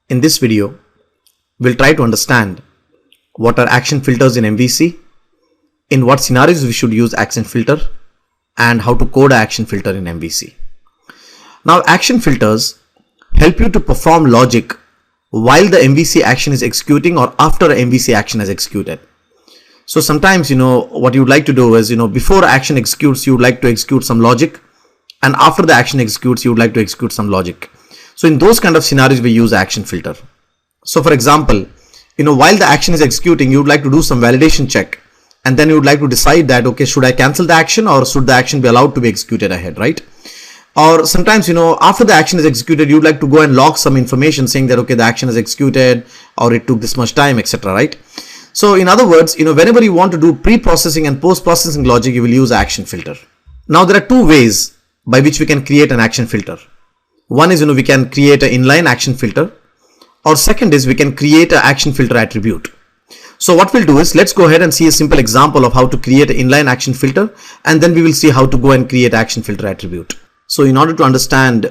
In this video, we'll try to understand what are action filters in MVC, in what scenarios we should use action filter, and how to code an action filter in MVC. Now, action filters help you to perform logic while the MVC action is executing or after an MVC action is executed. So sometimes, what you would like to do is, before action executes, you would like to execute some logic, and after the action executes, you would like to execute some logic. So in those kind of scenarios, we use action filter. So for example, while the action is executing, you would like to do some validation check, and then you would like to decide that, okay, should I cancel the action or should the action be allowed to be executed ahead, right? Or sometimes, after the action is executed, you'd like to go and log some information saying that, okay, the action is executed or it took this much time, etc., right? So in other words, whenever you want to do pre-processing and post-processing logic, you will use action filter. Now there are two ways by which we can create an action filter. One is, we can create an inline action filter, or second is we can create an action filter attribute. So what we'll do is, let's go ahead and see a simple example of how to create an inline action filter, and then we will see how to go and create action filter attribute. So in order to understand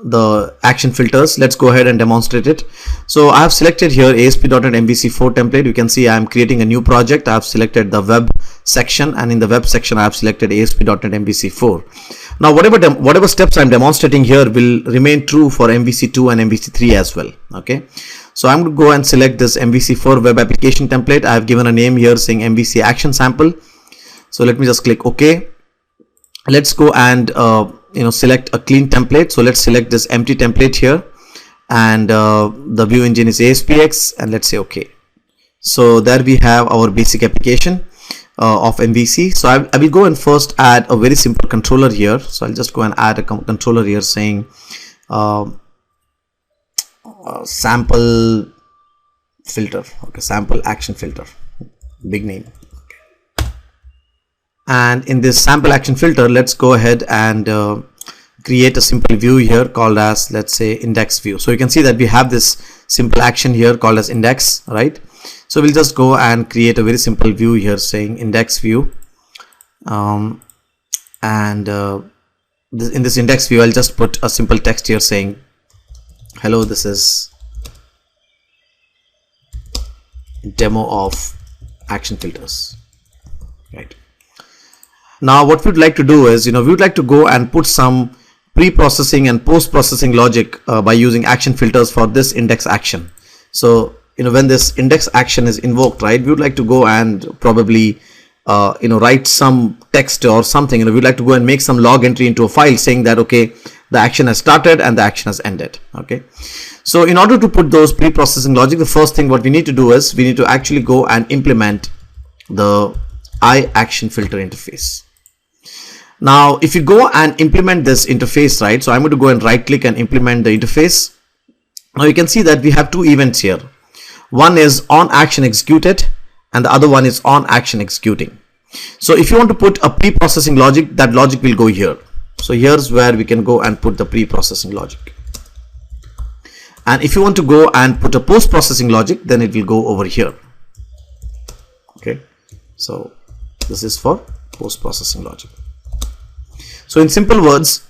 the action filters, let's go ahead and demonstrate it. So I have selected here ASP.NET MVC4 template. You can see I am creating a new project. I have selected the web section, and in the web section I have selected ASP.NET MVC4. Now whatever steps I'm demonstrating here will remain true for MVC2 and MVC3 as well. Okay, so I'm going to go and select this MVC4 web application template. I have given a name here saying MVC action sample. So let me just click OK. Let's go and select a clean template. So let's select this empty template here, and the view engine is ASPX, and let's say OK. So there we have our basic application of MVC. So I will go and first add a very simple controller here. So I'll just go and add a controller here saying sample filter. Okay, sample action filter, big name. And in this sample action filter, let's go ahead and create a simple view here called as, let's say, index view. So you can see that we have this simple action here called as index, right? So we'll just go and create a very simple view here saying index view. In this index view, I'll just put a simple text here saying, hello, this is demo of action filters, right? Now what we'd like to do is, we would like to go and put some pre-processing and post-processing logic by using action filters for this index action. So, when this index action is invoked, right, we would like to go and probably, write some text or something. We'd like to go and make some log entry into a file saying that, okay, the action has started and the action has ended. Okay. So in order to put those pre-processing logic, the first thing what we need to do is we need to actually go and implement the iAction filter interface. Now, if you go and implement this interface, right, so I'm going to go and right click and implement the interface. Now you can see that we have two events here. One is on action executed, and the other one is on action executing. So if you want to put a pre-processing logic, that logic will go here. So here's where we can go and put the pre-processing logic. And if you want to go and put a post-processing logic, then it will go over here. Okay, so this is for post-processing logic. So in simple words,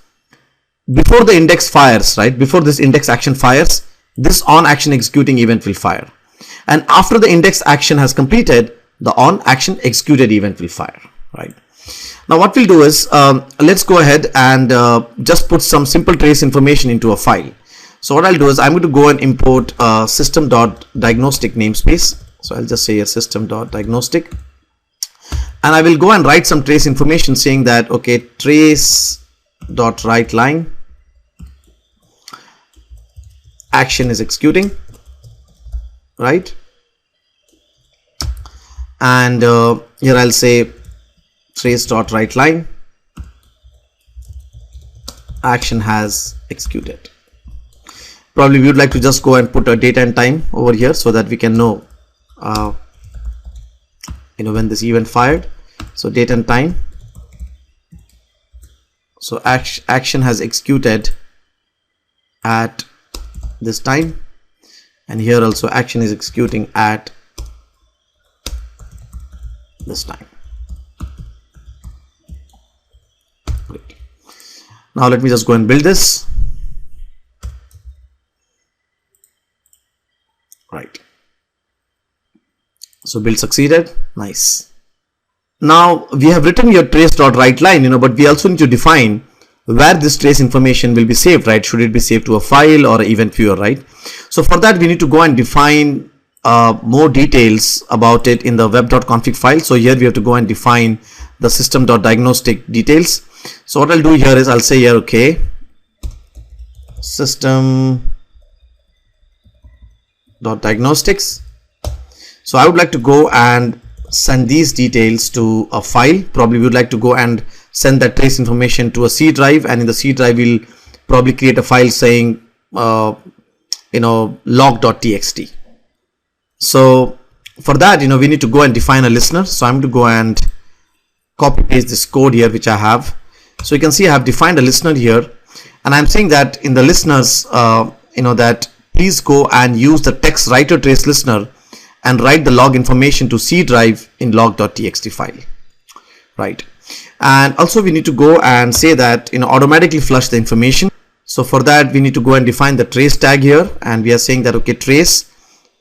before the index fires, right, before this index action fires, this on action executing event will fire. And after the index action has completed, the on action executed event will fire, right? Now what we'll do is, let's go ahead and just put some simple trace information into a file. So what I'll do is I'm going to go and import system.diagnostic namespace. So I'll just say a system.diagnostic. And I will go and write some trace information saying that, okay, trace.writeLine action is executing, right? And here I'll say trace.writeLine action has executed. Probably we would like to just go and put a date and time over here so that we can know when this event fired. So date and time. So action has executed at this time, and here also action is executing at this time. Great. Now let me just go and build this. right? So build succeeded. Nice. Now we have written your trace.writeLine, but we also need to define where this trace information will be saved, right? Should it be saved to a file or event viewer, right? So for that, we need to go and define more details about it in the web.config file. So here we have to go and define the system.diagnostic details. So what I'll do here is I'll say here, okay, system.diagnostics. So I would like to go and send these details to a file. Probably we would like to go and send that trace information to a C drive, and in the C drive we'll probably create a file saying log.txt. So for that, we need to go and define a listener. So I'm going to go and copy paste this code here which I have. So you can see I have defined a listener here, and I'm saying that in the listeners that please go and use the text writer trace listener and write the log information to C drive in log.txt file, right? And also we need to go and say that automatically flush the information. So for that we need to go and define the trace tag here, and we are saying that, okay, trace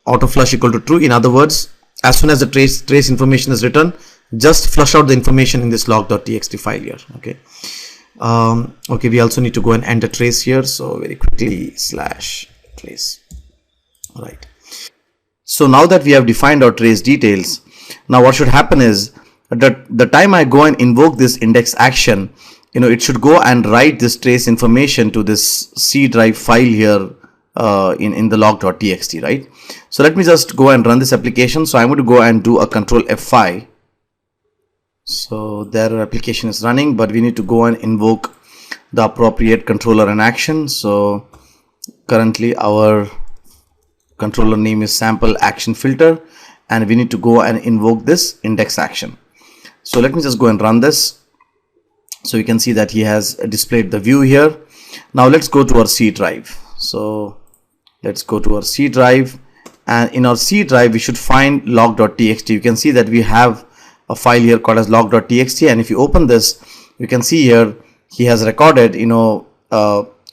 auto flush equal to true. In other words, as soon as the trace information is written, just flush out the information in this log.txt file here. Okay. Okay, we also need to go and enter trace here. So very quickly /trace. All right. So now that we have defined our trace details, now what should happen is that the time I go and invoke this index action, it should go and write this trace information to this C drive file here in the log.txt, right? So let me just go and run this application. So I'm going to go and do a control F5. So their application is running, but we need to go and invoke the appropriate controller and action. So currently our controller name is sample action filter, and we need to go and invoke this index action. So let me just go and run this. So you can see that he has displayed the view here. Now let's go to our C drive. So let's go to our C drive, and in our C drive we should find log.txt. You can see that we have a file here called as log.txt, and if you open this, you can see here he has recorded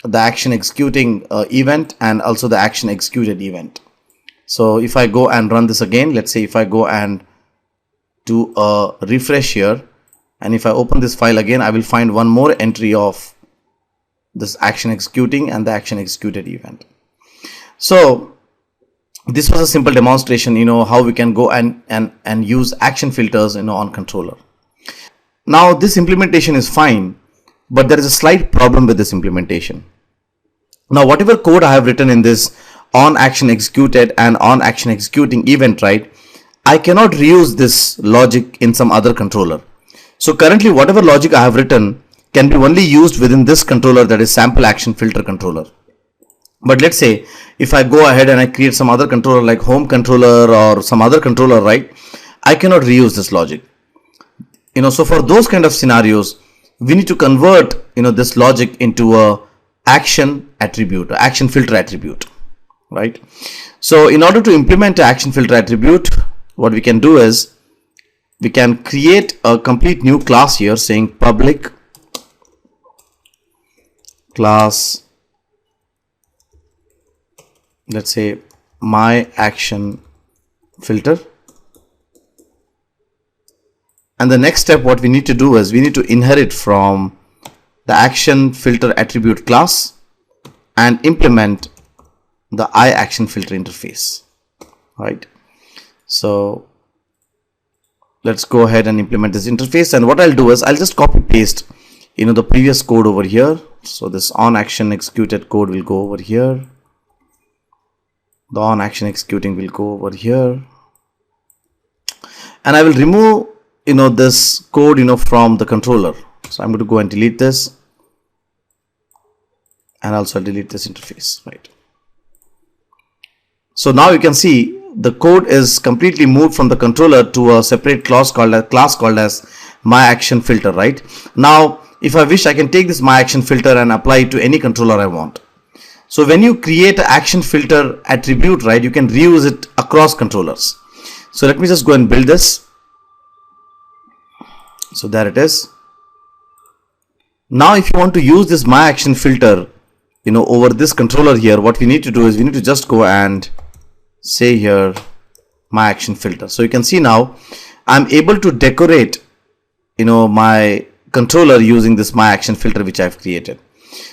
the action executing event and also the action executed event. So if I go and run this again, let's say if I go and do a refresh here, and if I open this file again, I will find one more entry of this action executing and the action executed event. So this was a simple demonstration, how we can go and use action filters, on controller. Now this implementation is fine, but there is a slight problem with this implementation. Now whatever code I have written in this on action executed and on action executing event, right, I cannot reuse this logic in some other controller. So currently whatever logic I have written can be only used within this controller, that is sample action filter controller. But let's say if I go ahead and I create some other controller like home controller or some other controller, right, I cannot reuse this logic. So for those kind of scenarios, we need to convert this logic into a action attribute, action filter attribute, right? So in order to implement an action filter attribute, what we can do is we can create a complete new class here saying public class, let's say my action filter. And the next step, what we need to do is we need to inherit from the action filter attribute class and implement the iActionFilter interface, right? So let's go ahead and implement this interface. And what I'll do is I'll just copy paste, the previous code over here. So this on action executed code will go over here. The on action executing will go over here. And I will remove this code from the controller. So I'm going to go and delete this, and also delete this interface, right? So now you can see the code is completely moved from the controller to a separate class called as myActionFilter, right? Now if I wish, I can take this myActionFilter and apply it to any controller I want. So when you create an action filter attribute, right, you can reuse it across controllers. So let me just go and build this. So there it is. Now if you want to use this myActionFilter over this controller here, what we need to do is we need to just go and say here my action filter. So you can see now I'm able to decorate my controller using this my action filter which I've created.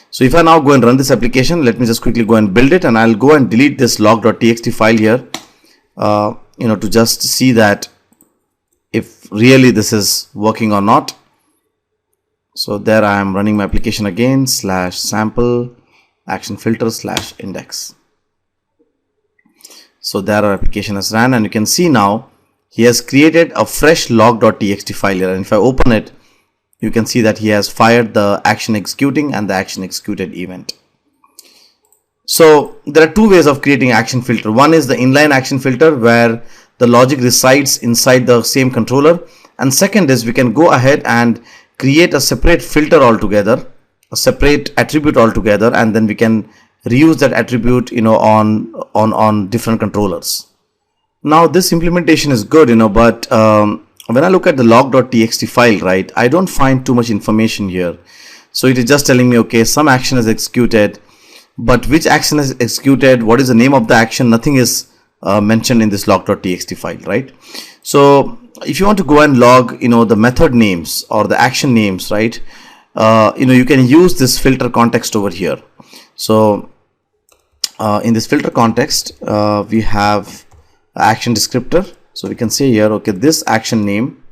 So if I now go and run this application, let me just quickly go and build it, and I'll go and delete this log.txt file here to just see that if really this is working or not. So there I am running my application again, /sample action filter /index. So there our application has ran, and you can see now he has created a fresh log.txt file here, and if I open it, you can see that he has fired the action executing and the action executed event. So there are two ways of creating action filter. One is the inline action filter where the logic resides inside the same controller, and second is we can go ahead and create a separate filter altogether, a separate attribute altogether, and then we can reuse that attribute on different controllers. Now this implementation is good, but when I look at the log.txt file, right, I don't find too much information here. So it is just telling me, okay, some action is executed, but which action is executed, what is the name of the action, nothing is mentioned in this log.txt file, right? So if you want to go and log the method names or the action names, right, you can use this filter context over here. So in this filter context we have action descriptor. So we can say here, okay, this action name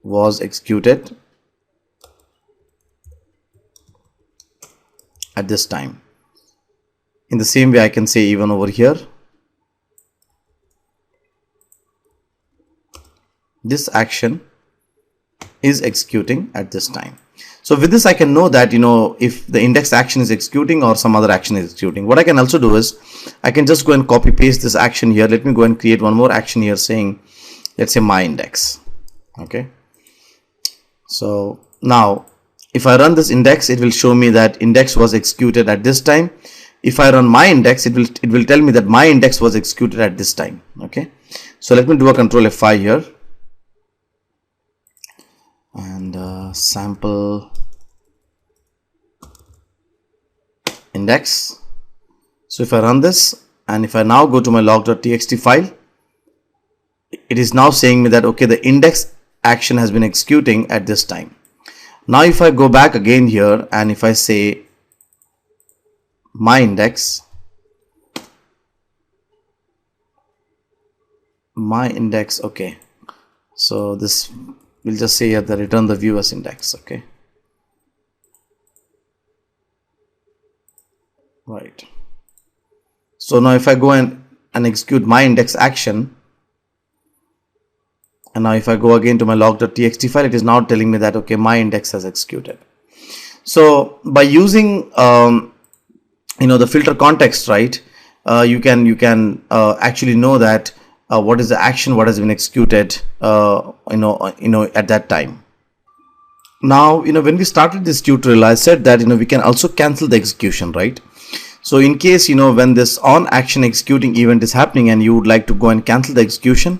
was executed at this time. In the same way I can say even over here, this action is executing at this time. So with this I can know that if the index action is executing or some other action is executing. What I can also do is I can just go and copy paste this action here. Let me go and create one more action here saying, let's say my index. Okay, so now if I run this index, it will show me that index was executed at this time. If I run my index, it will tell me that my index was executed at this time. Okay, so let me do a control F5 here and sample index. So if I run this, and if I now go to my log.txt file, it is now saying me that, okay, the index action has been executing at this time. Now if I go back again here and if I say my index, okay, so this will just say here that return the view as index. Okay, right. So now if I go and execute my index action, and now if I go again to my log.txt file, it is now telling me that, okay, my index has executed. So by using the filter context, right, you can actually know that what is the action, what has been executed at that time. Now when we started this tutorial, I said that we can also cancel the execution, right? So in case when this on action executing event is happening and you would like to go and cancel the execution,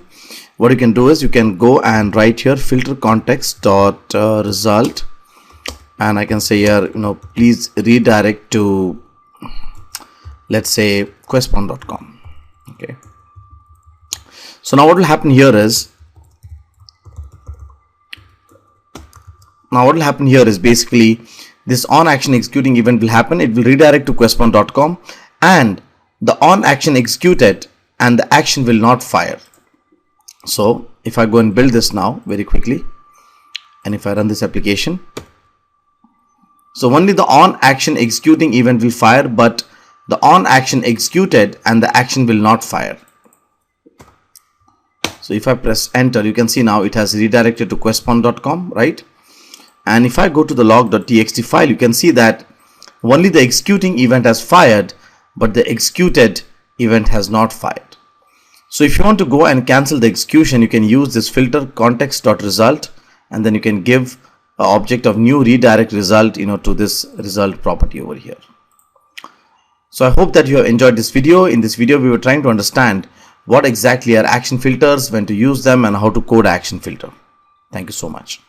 what you can do is you can go and write here filter context dot result, and I can say here please redirect to, let's say, questpond.com. Okay, so now what will happen here is basically this on action executing event will happen. It will redirect to questpond.com, and the on action executed and the action will not fire. So if I go and build this now very quickly, and if I run this application, so only the on action executing event will fire, but the on action executed and the action will not fire. So if I press enter, you can see now it has redirected to questpond.com, right? And if I go to the log.txt file, you can see that only the executing event has fired, but the executed event has not fired. So if you want to go and cancel the execution, you can use this filter context.result, and then you can give an object of new redirect result to this result property over here. So I hope that you have enjoyed this video. In this video we were trying to understand what exactly are action filters, when to use them, and how to code action filter. Thank you so much.